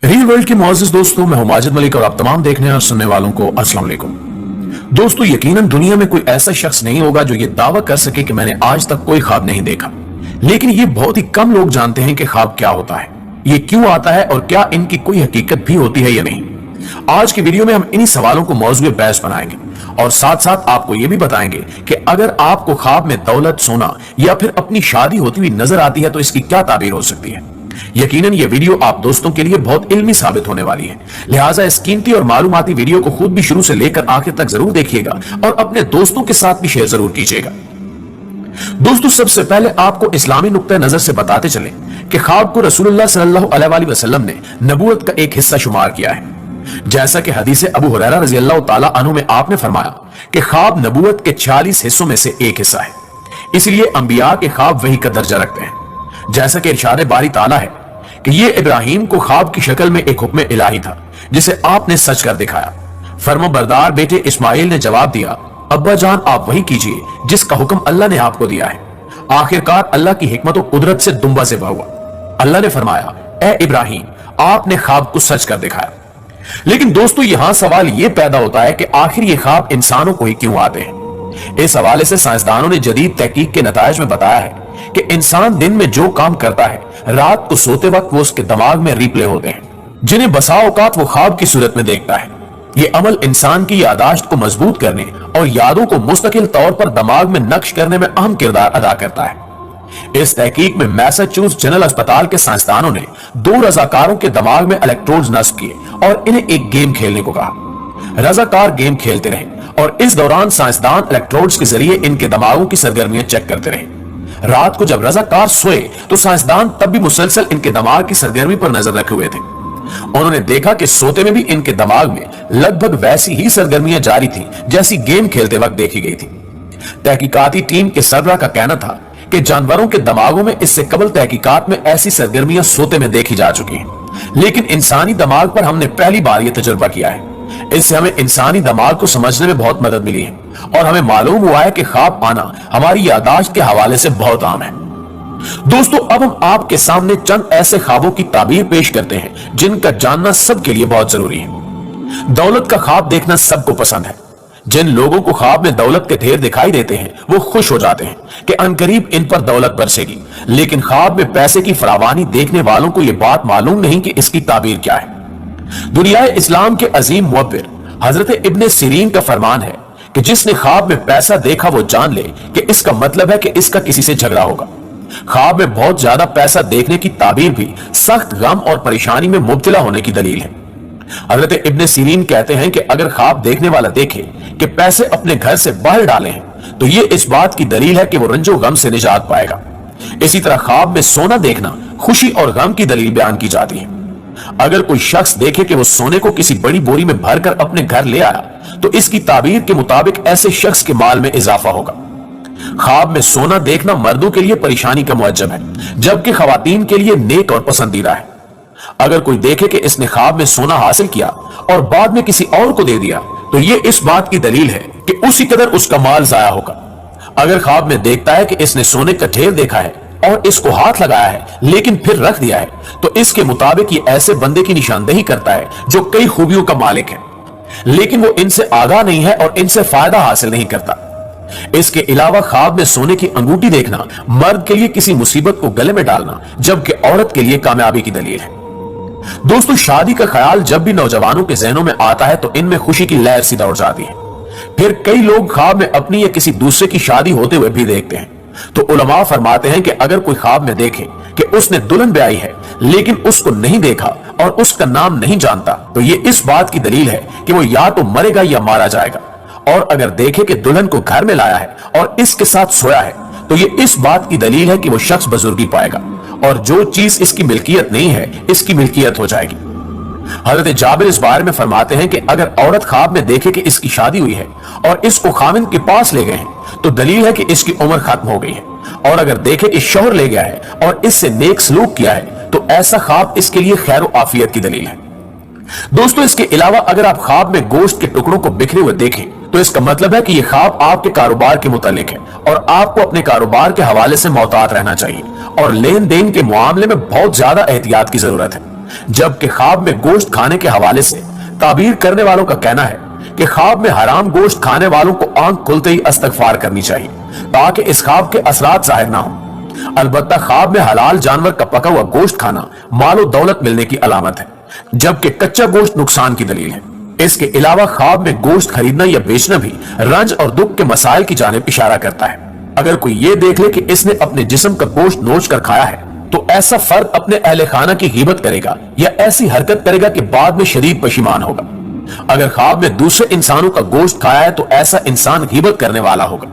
Real world के मुअज़्ज़िज़ दोस्तों, मैं हूं माजिद मलिक और आप तमाम देखने और सुनने वालों को अस्सलाम वालेकुम। दोस्तों, यकीनन दुनिया में कोई ऐसा शख्स नहीं होगा जो ये दावा कर सके कि मैंने आज तक कोई ख्वाब नहीं देखा। लेकिन ये बहुत ही कम लोग जानते हैं कि ख्वाब क्या होता है, ये क्यों आता है और क्या इनकी कोई हकीकत भी होती है या नहीं। आज की वीडियो में हम इन्हीं सवालों को मौज़ूए बहस बनाएंगे और साथ साथ आपको ये भी बताएंगे कि अगर आपको ख्वाब में दौलत, सोना या फिर अपनी शादी होती हुई नजर आती है तो इसकी क्या ताबीर हो सकती है। यकीनन ये वीडियो आप दोस्तों के लिए बहुत इल्मी साबित होने वाली है, लिहाजा इस कीमती और मालूमाती वीडियो को खुद भी शुरू से लेकर आखिर तक जरूर देखिएगा और अपने दोस्तों के साथ भी शेयर जरूर कीजिएगा। दोस्तों, सबसे पहले आपको इस्लामी नुक्ते नजर से बताते चले कि ख्वाब को रसूलुल्लाह सल्लल्लाहु अलैहि वसल्लम ने नबूवत का एक हिस्सा शुमार किया है। जैसा कि हदीस अबू हुरैरा रज़ी अल्लाह ताला अन्हु में आपने फरमाया कि ख्वाब नबूवत के 40 हिस्सों में से एक हिस्सा है, इसलिए अंबिया के ख्वाब वही का दर्जा रखते हैं। जैसा कि इरशाद बारी ताला है कि ये इब्राहिम को ख्वाब की शक्ल में एक हुक्म इलाही था जिसे आपने सच कर दिखाया। फर्माबरदार बेटे इस्माइल ने जवाब दिया, अब्बा जान आप वही कीजिए जिसका हुक्म अल्लाह ने आपको दिया है। आखिरकार अल्लाह की हिकमत और कुदरत से दुम्बा ज़िबा हुआ। अल्लाह ने फरमाया, ए इब्राहिम आपने ख्वाब को सच कर दिखाया। लेकिन दोस्तों, यहां सवाल यह पैदा होता है कि आखिर ये ख्वाब इंसानों को ही क्यों आते हैं। इस हवाले से साइंसदानों ने जदीद तहकीक के नतायज में बताया है कि इंसान दिन में जो काम करता है रात को सोते वक्त वो उसके दिमाग में रिप्ले होते हैं, जिन्हें बसा औकात वो ख्वाब की सूरत में देखता है। ये अमल इंसान की यादाश्त को मजबूत करने और यादों को मुस्तकिल तौर पर दिमाग में नक्श करने में अहम किरदार अदा करता है। इस तहकीक में मैसाचुसेट्स जनरल अस्पताल के साइंसदानों ने 2 रजाकारों के दिमाग में इलेक्ट्रोड्स नस्ब किए और इन्हें एक गेम खेलने को कहा। रजाकार गेम खेलते रहे और इस दौरान साइंसदान इलेक्ट्रोड्स के जरिए इनके दिमागों की सरगर्मियां चेक करते रहे। रात को जब रजाकार सोए तो साइंसदान तब भी मुसलसल इनके दिमाग की सरगर्मी पर नजर रखे हुए थे। उन्होंने देखा कि सोते में भी इनके दिमाग में लगभग वैसी ही सरगर्मियां जारी थी जैसी गेम खेलते वक्त देखी गई थी। तहकीकाती टीम के सरबराह का कहना था कि जानवरों के दिमागों में इससे कबल तहकीकात में ऐसी सरगर्मियां सोते में देखी जा चुकी हैं, लेकिन इंसानी दिमाग पर हमने पहली बार यह तजुर्बा किया है। इससे हमें इंसानी दिमाग को समझने में बहुत मदद मिली है और हमें मालूम हुआ है कि ख्वाब आना हमारी यादाश्त के हवाले से बहुत आम है। दोस्तों, अब हम आपके सामने चंद ऐसे ख्वाबों की ताबीर पेश करते हैं जिनका जानना सबके लिए बहुत जरूरी है। दौलत का ख्वाब देखना सबको पसंद है। जिन लोगों को ख्वाब में दौलत के ढेर दिखाई देते हैं वो खुश हो जाते हैं कि अनकरीब इन पर दौलत बरसेगी, लेकिन ख्वाब में पैसे की फरावानी देखने वालों को यह बात मालूम नहीं कि इसकी ताबीर क्या है। दुनिया इस्लाम के अजीम मुअब्बिर हजरत इब्ने सीरीन का फरमान है कि जिसने ख्वाब में पैसा देखा वो जान ले कि इसका मतलब है कि इसका किसी से झगड़ा होगा। ख्वाब में बहुत ज्यादा पैसा देखने की ताबीर भी सख्त गम और परेशानी में मुब्तला होने की दलील है। हजरत इब्ने सीरीन कहते हैं कि अगर ख्वाब देखने वाला देखे कि पैसे अपने घर से बाहर डाले हैं तो ये इस बात की दलील है कि वो रंजो गम से निजात पाएगा। इसी तरह ख्वाब में सोना देखना खुशी और गम की दलील बयान की जाती है। अगर कोई शख्स देखे कि वो सोने को किसी बड़ी बोरी में भरकर अपने घर ले आया तो इसकी ताबीर के मुताबिक ऐसे शख्स के माल में इजाफा होगा। ख्वाब में सोना देखना मर्दों के लिए परेशानी का मुअज्जब है, जबकि खवातीन के लिए नेक और पसंदीदा है। अगर कोई देखे कि इसने ख्वाब में सोना हासिल किया और बाद में किसी और को दे दिया तो यह इस बात की दलील है कि उसी कदर उसका माल जाया होगा। अगर ख्वाब में देखता है कि इसने सोने का ढेर देखा है और इसको हाथ लगाया है लेकिन फिर रख दिया है तो इसके मुताबिक ये ऐसे बंदे की निशानदेही करता है जो कई खूबियों का मालिक है, लेकिन वो इनसे आगाह नहीं है और इनसे फायदा हासिल नहीं करता। इसके अलावा ख्वाब में सोने की अंगूठी देखना मर्द के लिए किसी मुसीबत को गले में डालना, जबकि औरत के लिए कामयाबी की दलील है। दोस्तों, शादी का ख्याल जब भी नौजवानों के जहनों में आता है तो इनमें खुशी की लहर सी दौड़ जाती है। फिर कई लोग ख्वाब में अपनी या किसी दूसरे की शादी होते हुए भी देखते हैं। तो उलमा फरमाते हैं कि अगर कोई ख्वाब में देखे कि उसने दुल्हन ब्याई है लेकिन उसको नहीं देखा और उसका नाम नहीं जानता तो ये इस बात की दलील है कि वो या तो मरेगा या मारा जाएगा। और अगर देखे कि दुल्हन को घर में लाया है और इसके साथ सोया है तो ये इस बात की दलील है कि वो शख्स बुजुर्गी पाएगा और जो चीज इसकी मिल्कियत नहीं है इसकी मिल्कियत हो जाएगी। हजरत जाबिर इस बारे में फरमाते हैं कि अगर औरत ख्वाब में देखे कि इसकी शादी हुई है और इसको खाविंद के पास ले गए हैं तो दलील है कि इसकी उम्र खत्म हो गई है, और अगर देखे कि शौहर ले गया है और इससे नेक सलूक किया है तो ऐसा ख्वाब इसके लिए खैर व आफियत की दलील है। दोस्तों, इसके अलावा अगर आप ख्वाब में गोश्त के टुकड़ों को बिखरे हुए देखें तो इसका मतलब है कि यह ख्वाब आपके कारोबार के मुतालिक है और आपको अपने कारोबार के हवाले से मोहतात रहना चाहिए और लेन देन के मामले में बहुत ज्यादा एहतियात की जरूरत है। जबकि ख्वाब में गोश्त खाने के हवाले से ताबीर करने वालों का कहना है कि ख्वाब में हराम गोश्त खाने वालों को आंख खुलते ही इस्तगफार करनी चाहिए ताकि इस ख्वाब के असरात जाहिर ना हो। अलबत्ता ख्वाब में हलाल जानवर का पका हुआ गोश्त खाना मालो दौलत मिलने की अलामत है, जबकि कच्चा गोश्त नुकसान की दलील है। इसके अलावा ख्वाब में गोश्त खरीदना या बेचना भी रंज और दुख के मसाइल की जानिब इशारा करता है। अगर कोई ये देख ले कि इसने अपने जिस्म का गोश्त नोच कर खाया है तो ऐसा फर्द अपने अहले खाना की गिबत करेगा या ऐसी हरकत करेगा कि बाद में शदीद पशीमान होगा। अगर ख्वाब में दूसरे इंसानों का गोश्त खाया है तो ऐसा इंसान गिबत करने वाला होगा।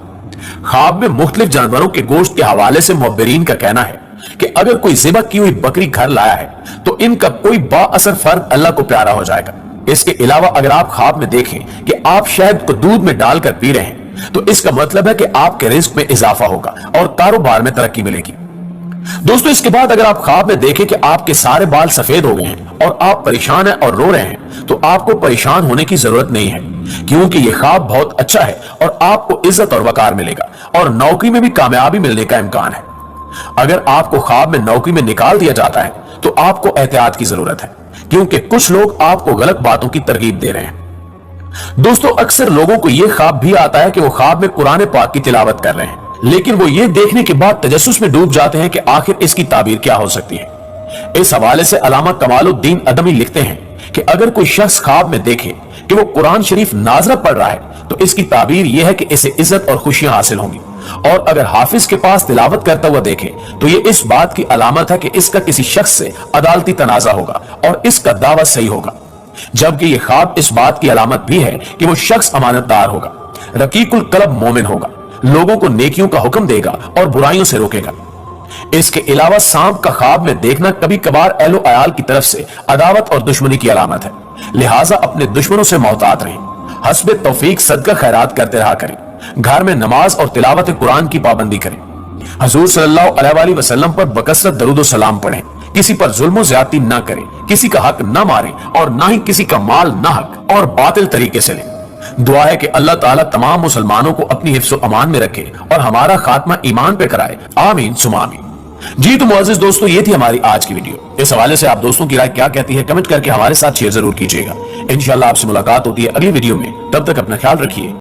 ख्वाब में मुख्तलिफ जानवरों के गोश्त के हवाले से मुहब्बिरीन का कहना है कि अगर कोई ज़िबा की हुई बकरी घर लाया है तो इनका कोई बाअसर फर्द अल्लाह को प्यारा हो जाएगा। इसके अलावा अगर आप ख्वाब में देखें कि आप शहद को दूध में डालकर पी रहे हैं तो इसका मतलब है कि आपके रिस्क में इजाफा होगा और कारोबार में तरक्की मिलेगी। दोस्तों, इसके बाद अगर आप ख्वाब में देखें कि आपके सारे बाल सफेद हो गए हैं और आप परेशान हैं और रो रहे हैं तो आपको परेशान होने की जरूरत नहीं है, क्योंकि यह ख्वाब बहुत अच्छा है और आपको इज्जत और वकार मिलेगा और नौकरी में भी कामयाबी मिलने का इम्कान है। अगर आपको ख्वाब में नौकरी में निकाल दिया जाता है तो आपको एहतियात की जरूरत है, क्योंकि कुछ लोग आपको गलत बातों की तरगीब दे रहे हैं। दोस्तों, अक्सर लोगों को यह ख्वाब भी आता है कि वो ख्वाब में कुरान पाक की तिलावत कर रहे हैं, लेकिन वो ये देखने के बाद तजस्सुस में डूब जाते हैं कि आखिर इसकी ताबीर क्या हो सकती है। इस हवाले से अल्लामा कमालुद्दीन अदमी लिखते हैं कि अगर कोई शख्स ख्वाब में देखे कि वो कुरान शरीफ नाजरा पढ़ रहा है तो इसकी ताबीर यह है कि इसे इज्जत और खुशियां हासिल होंगी, और अगर हाफिज के पास तिलावत करता हुआ देखे तो ये इस बात की अलामत है कि इसका किसी शख्स से अदालती तनाजा होगा और इसका दावा सही होगा, जबकि यह ख्वाब इस बात की अलामत भी है कि वो शख्स अमानतदार होगा, रकीकुल कल्ब मोमिन होगा, लोगों को नेकियों का हुक्म देगा और बुराइयों से रोकेगा। इसके अलावा सांप का ख्वाब में देखना कभी कभार अहलो अयाल की तरफ से अदावत और दुश्मनी की अलामत है, लिहाजा अपने दुश्मनों से मोहतात रहें, हस्बे तौफीक सदका खैरात करते रहा करें, घर में नमाज और तिलावत कुरान की पाबंदी करें, हुजूर सल्लल्लाहु अलैहि वसल्लम पर बकसरत दरूद सलाम पढ़ें, किसी पर जुल्म ज्यादती ना करें, किसी का हक ना मारें और ना ही किसी का माल ना हक और बातिल तरीके से लें। दुआ है कि अल्लाह ताला तमाम मुसलमानों को अपनी हिफ्ज़ व अमान में रखे और हमारा खात्मा ईमान पे कराए, आमीन सुमा आमीन। जी तो मुअज़्ज़िज़ दोस्तों, ये थी हमारी आज की वीडियो। इस हवाले से आप दोस्तों की राय क्या कहती है कमेंट करके हमारे साथ शेयर जरूर कीजिएगा। इंशाअल्लाह आपसे मुलाकात होती है अगली वीडियो में, तब तक अपना ख्याल रखिए।